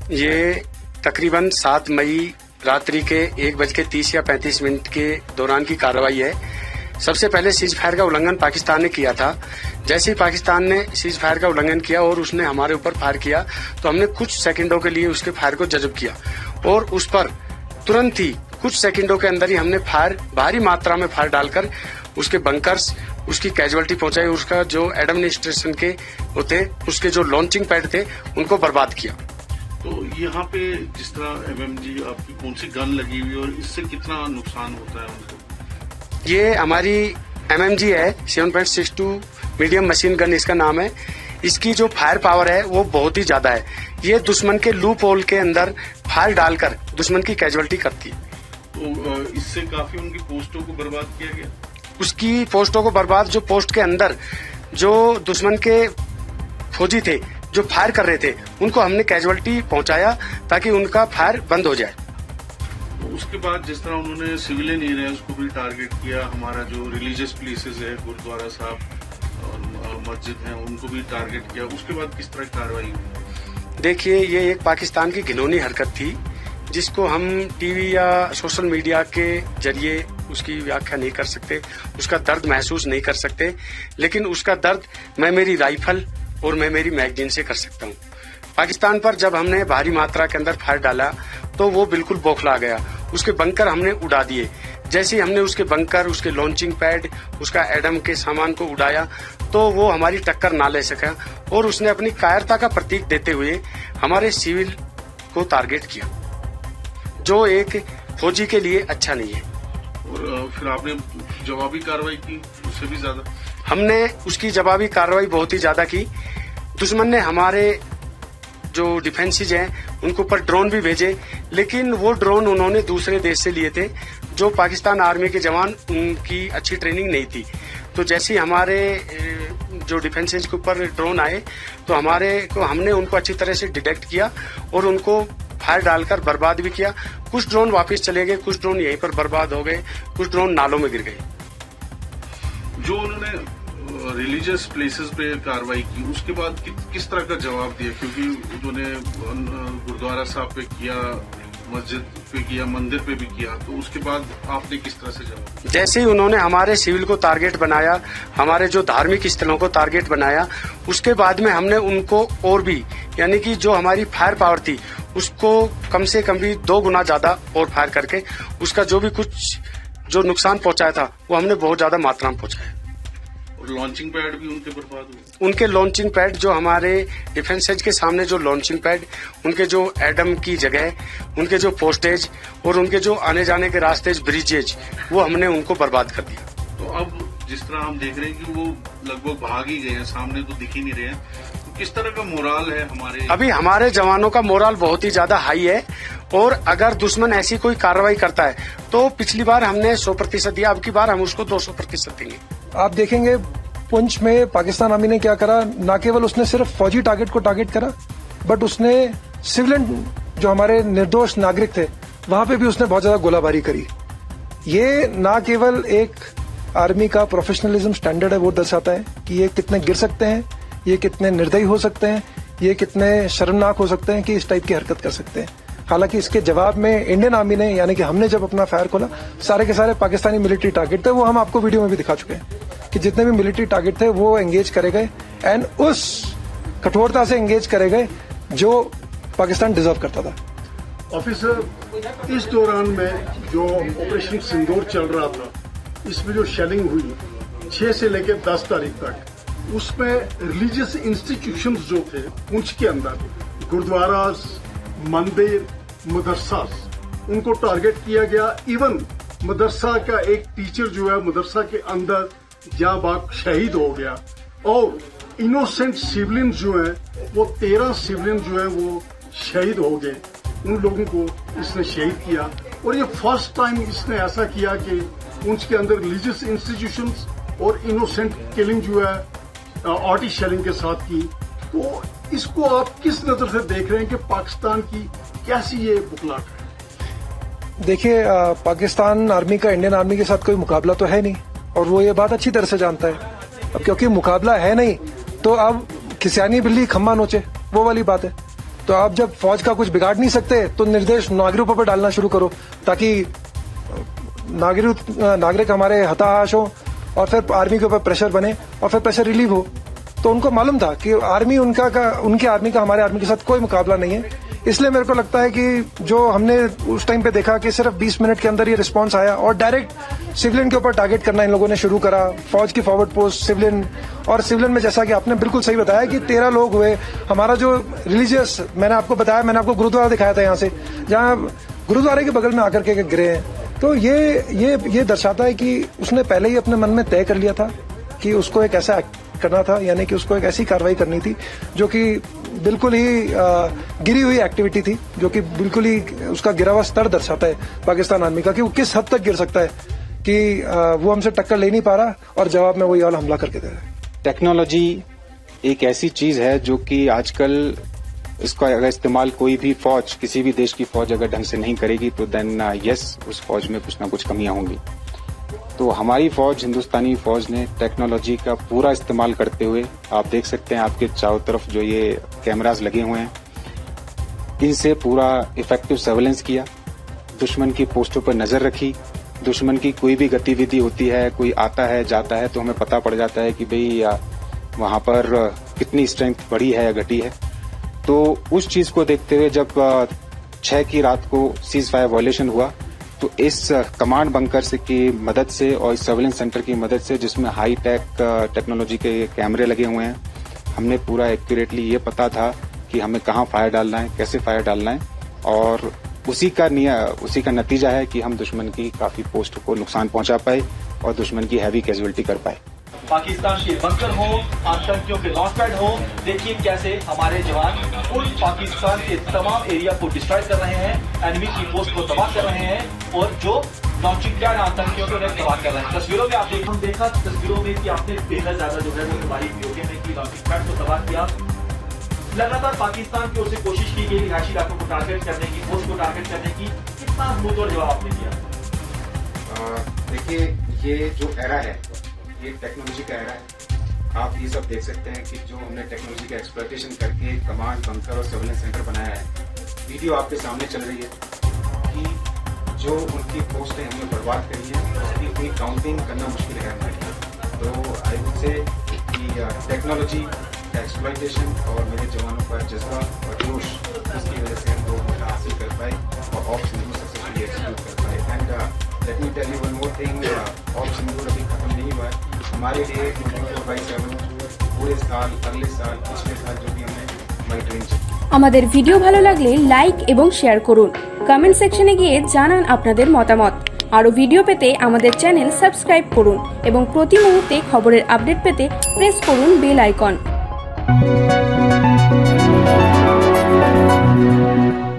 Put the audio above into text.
ये तकरीबन 7 मई रात्रि के 1:30 या 35 मिनट के दौरान की कार्रवाई है। सबसे पहले सीज फायर का उल्लंघन पाकिस्तान ने किया था। जैसे ही पाकिस्तान ने सीज फायर का उल्लंघन किया और उसने हमारे ऊपर फायर किया तो हमने कुछ सेकंडों के लिए उसके फायर को जज़ब किया और उस पर तुरंत ही कुछ सेकंडों के अंदर ही हमने फायर भारी मात्रा में फायर डालकर उसके बंकर्स, उसकी कैजुअलिटी पहुंचाई, उसका जो एडमिनिस्ट्रेशन के होते उसके जो लॉन्चिंग पैड थे उनको बर्बाद किया। तो यहाँ पे जिस तरह एमएमजी आपकी कौन सी गन लगी हुई और इससे कितना नुकसान होता है उनको? ये हमारी एमएमजी है 7.62 मीडियम मशीन गन इसका नाम है। इसकी जो फायर पावर है वो बहुत ही ज्यादा है। ये दुश्मन के लूप होल के अंदर फायर डालकर दुश्मन की कैजुअलिटी करती है। तो इससे काफी उनकी पोस्टों को बर्बाद किया गया। उसकी पोस्टों को बर्बाद, जो पोस्ट के अंदर जो दुश्मन के फौजी थे जो फायर कर रहे थे उनको हमने कैजुअलिटी पहुंचाया ताकि उनका फायर बंद हो जाए। उसके बाद जिस तरह उन्होंने सिविलियन एरियाज को भी टारगेट किया, हमारा जो रिलीजियस प्लेसेस है गुरुद्वारा साहब मस्जिद है उनको भी टारगेट किया, उसके बाद किस तरह कार्रवाई हुई? देखिए, ये एक पाकिस्तान की घिनौनी हरकत थी जिसको हम टीवी या सोशल मीडिया के जरिए उसकी व्याख्या नहीं कर सकते, उसका दर्द महसूस नहीं कर सकते, लेकिन उसका दर्द मैं मेरी राइफल और मैं मेरी मैगजीन से कर सकता हूँ। पाकिस्तान पर जब हमने भारी मात्रा के अंदर फायर डाला तो वो बिल्कुल बौखला गया। उसके बंकर हमने उड़ा दिए। जैसे ही हमने उसके बंकर, उसके लॉन्चिंग पैड, उसका एडम के सामान को उड़ाया तो वो हमारी टक्कर ना ले सका और उसने अपनी कायरता का प्रतीक देते हुए हमारे सिविल को टारगेट किया, जो एक फौजी के लिए अच्छा नहीं है। और फिर आपने जवाबी कार्रवाई की उससे भी ज्यादा? हमने उसकी जवाबी कार्रवाई बहुत ही ज्यादा की। दुश्मन ने हमारे जो डिफेंसेज हैं उनके ऊपर ड्रोन भी भेजे, लेकिन वो ड्रोन उन्होंने दूसरे देश से लिए थे जो पाकिस्तान आर्मी के जवान, उनकी अच्छी ट्रेनिंग नहीं थी। तो जैसे ही हमारे जो डिफेंसेज के ऊपर ड्रोन आए तो हमने उनको अच्छी तरह से डिटेक्ट किया और उनको फायर डालकर बर्बाद भी किया। कुछ ड्रोन वापस चले गए, कुछ ड्रोन यहीं पर बर्बाद हो गए, कुछ ड्रोन नालों में गिर गए। जो उन्होंने रिलीजियस प्लेसेस पे कार्रवाई की उसके बाद किस तरह का जवाब दिया? क्योंकि उन्होंने गुरुद्वारा साहब पे किया, मस्जिद पे किया, मंदिर पे भी किया, तो उसके बाद आपने किस तरह से जवाब दिया? जैसे ही उन्होंने हमारे सिविल को टारगेट बनाया, हमारे जो धार्मिक स्थलों को टारगेट बनाया, उसके बाद में हमने उनको और भी, यानी कि जो हमारी फायर पावर थी उसको कम से कम भी 2 गुना ज्यादा और फायर करके उसका जो भी कुछ जो नुकसान पहुंचाया था वो हमने बहुत ज्यादा मात्रा में पहुंचाया। और लॉन्चिंग पैड भी उनके बर्बाद हुए? उनके लॉन्चिंग पैड, जो हमारे डिफेंसेज के सामने जो लॉन्चिंग पैड, उनके जो एडम की जगह, उनके जो पोस्टेज और उनके जो आने जाने के रास्ते, ब्रिजेज, वो हमने उनको बर्बाद कर दिया। तो अब जिस तरह हम देख रहे हैं कि वो लगभग भाग ही गए हैं, सामने तो दिख ही नहीं रहे हैं, तो किस तरह का मोराल है हमारे? अभी हमारे जवानों का मोराल बहुत ही ज्यादा हाई है और अगर दुश्मन ऐसी कोई कार्रवाई करता है तो पिछली बार हमने 100% दिया, अब की बार हम उसको 200% देंगे। आप देखेंगे पुंछ में पाकिस्तान आर्मी ने क्या करा, न केवल उसने सिर्फ फौजी टारगेट को टारगेट करा, बट उसने सिविलियन जो हमारे निर्दोष नागरिक थे वहां पे भी उसने बहुत ज्यादा गोलाबारी करी। ये न केवल एक आर्मी का प्रोफेशनलिज्म स्टैंडर्ड है वो दर्शाता है कि ये कितने गिर सकते हैं, ये कितने निर्दयी हो सकते हैं, ये कितने शर्मनाक हो सकते हैं कि इस टाइप की हरकत कर सकते हैं। हालांकि इसके जवाब में इंडियन आर्मी ने, यानी कि हमने जब अपना फायर खोला, सारे के सारे पाकिस्तानी मिलिट्री टारगेट थे, वो हम आपको वीडियो में भी दिखा चुके हैं कि जितने भी मिलिट्री टारगेट थे वो एंगेज करे गए एंड उस कठोरता से एंगेज करे गए जो पाकिस्तान डिजर्व करता था। ऑफिसर, इस दौरान में जो ऑपरेशन सिंदूर चल रहा था, इसमें जो शेलिंग हुई 6 से लेकर 10 तारीख तक, उसमें रिलीजियस इंस्टीट्यूशंस जो थे पुंछ के अंदर, गुरुद्वारा, मंदिर, मदरसा, उनको टारगेट किया गया। इवन मदरसा का एक टीचर जो है मदरसा के अंदर जाँ बाग शहीद हो गया और इनोसेंट सिविलियन जो है वो 13 सिविलियन जो है वो शहीद हो गए। उन लोगों को इसने शहीद किया और ये फर्स्ट टाइम इसने ऐसा किया कि उनके अंदर रिलीजियस इंस्टीट्यूशंस और इनोसेंट किलिंग जो है आर्टी शेलिंग के साथ की। तो इसको आप किस नजर से देख रहे हैं कि पाकिस्तान की कैसी ये बुकलाट है? देखिए, पाकिस्तान आर्मी का इंडियन आर्मी के साथ कोई मुकाबला तो है नहीं और वो ये बात अच्छी तरह से जानता है। अब क्योंकि मुकाबला है नहीं तो अब खिसियानी बिल्ली खम्मा नोचे, वो वाली बात है। तो आप जब फौज का कुछ बिगाड़ नहीं सकते तो निर्देश नागरिकों पर डालना शुरू करो, ताकि नागरिक हमारे हताश हो और फिर आर्मी के ऊपर प्रेशर बने और फिर प्रेशर रिलीव हो। तो उनको मालूम था कि आर्मी उनके आर्मी का हमारे आर्मी के साथ कोई मुकाबला नहीं है। इसलिए मेरे को लगता है कि जो हमने उस टाइम पे देखा कि सिर्फ 20 मिनट के अंदर ये रिस्पांस आया और डायरेक्ट सिविलियन के ऊपर टारगेट करना इन लोगों ने शुरू करा। फौज की फॉरवर्ड पोस्ट, सिविलियन में जैसा कि आपने बिल्कुल सही बताया कि 13 लोग हुए। हमारा जो रिलीजियस, मैंने आपको गुरुद्वारा दिखाया था यहाँ से, जहाँ गुरुद्वारे के बगल में आकर के गिरे हैं। तो ये दर्शाता है कि उसने पहले ही अपने मन में तय कर लिया था कि उसको एक ऐसा करना था, यानी कि उसको एक ऐसी कार्रवाई करनी थी जो कि बिल्कुल ही गिरी हुई एक्टिविटी थी, जो कि बिल्कुल ही उसका गिरा हुआ स्तर दर्शाता है पाकिस्तान आर्मी का कि वो किस हद तक गिर सकता है कि वो हमसे टक्कर ले नहीं पा रहा और जवाब में वो ये वाला हमला करके दे रहा है। टेक्नोलॉजी एक ऐसी चीज है जो कि आजकल इसका अगर इस्तेमाल कोई भी फौज, किसी भी देश की फौज अगर ढंग से नहीं करेगी तो देन यस, उस फौज में कुछ ना कुछ कमियां होंगी। तो हमारी फौज, हिंदुस्तानी फौज ने टेक्नोलॉजी का पूरा इस्तेमाल करते हुए, आप देख सकते हैं आपके चारों तरफ जो ये कैमरास लगे हुए हैं, इनसे पूरा इफेक्टिव सर्वेलेंस किया, दुश्मन की पोस्टों पर नजर रखी। दुश्मन की कोई भी गतिविधि होती है, कोई आता है जाता है, तो हमें पता पड़ जाता है कि भाई वहां पर कितनी स्ट्रेंथ बढ़ी है या घटी है। तो उस चीज को देखते हुए जब 6 की रात को सीज फायर वायलेशन हुआ, तो इस कमांड बंकर से की मदद से और इस सर्वेलेंस सेंटर की मदद से, जिसमें हाई टेक टेक्नोलॉजी के कैमरे लगे हुए हैं, हमने पूरा एक्यूरेटली ये पता था कि हमें कहाँ फायर डालना है, कैसे फायर डालना है, और उसी का नतीजा है कि हम दुश्मन की काफी पोस्ट को नुकसान पहुंचा पाए और दुश्मन की हैवी कैजुअलिटी कर पाए। पाकिस्तान के बंकर हो, आतंकियों के लॉन्च पैड हो, देखिए कैसे हमारे जवान फुल पाकिस्तान के तमाम एरिया को डिस्ट्रॉय कर रहे हैं, एनिमी की पोस्ट को तबाह कर रहे हैं और जो लॉन्चिंग पैड आतंकियों को तबाह कर रहे हैं। तस्वीरों में हम देखा तस्वीरों में कि आपने बेहद ज्यादा जो है वो हमारी पीओके में की लॉन्चिंग पैड को तबाह किया। लगातार पाकिस्तान की ओर से कोशिश की गई रिहायशी इलाकों को टारगेट करने की, पोस्ट को टारगेट करने की, कितना मुंहतोड़ जवाब आपने दिया? देखिए, ये जो एरा है, ये टेक्नोलॉजी का एरा है। आप ये सब देख सकते हैं कि जो हमने टेक्नोलॉजी का एक्सप्लॉयटेशन करके कमांड बंकर और सर्वेलेंस सेंटर बनाया है। वीडियो आपके सामने चल रही है कि जो उनकी पोस्टें हमने बर्बाद करी है, उसकी कोई काउंटिंग करना मुश्किल है हमारे लिए। तो आई वुड से कि टेक्नोलॉजी का एक्सप्लॉयटेशन और मेरे जवानों का जज्बा और जोश, इसकी वजह से हम लोग हासिल कर पाए और ऑफ सिंदूर सक्सेसफुली एग्जीक्यूट कर पाए। And let me tell you one more thing, of Sindoor अभी खत्म नहीं हुआ है। हमारे लिए 24/7 पूरे साल, अगले साल, पिछले साल जो भी हमने मॉनिटरिंग की। আমাদের ভিডিও ভালো লাগলে লাইক এবং শেয়ার করুন, কমেন্ট সেকশনে গিয়ে জানান আপনাদের মতামত। আরো ভিডিও পেতে আমাদের চ্যানেল সাবস্ক্রাইব করুন এবং প্রতি মুহূর্তে খবরের আপডেট পেতে প্রেস করুন বেল আইকন।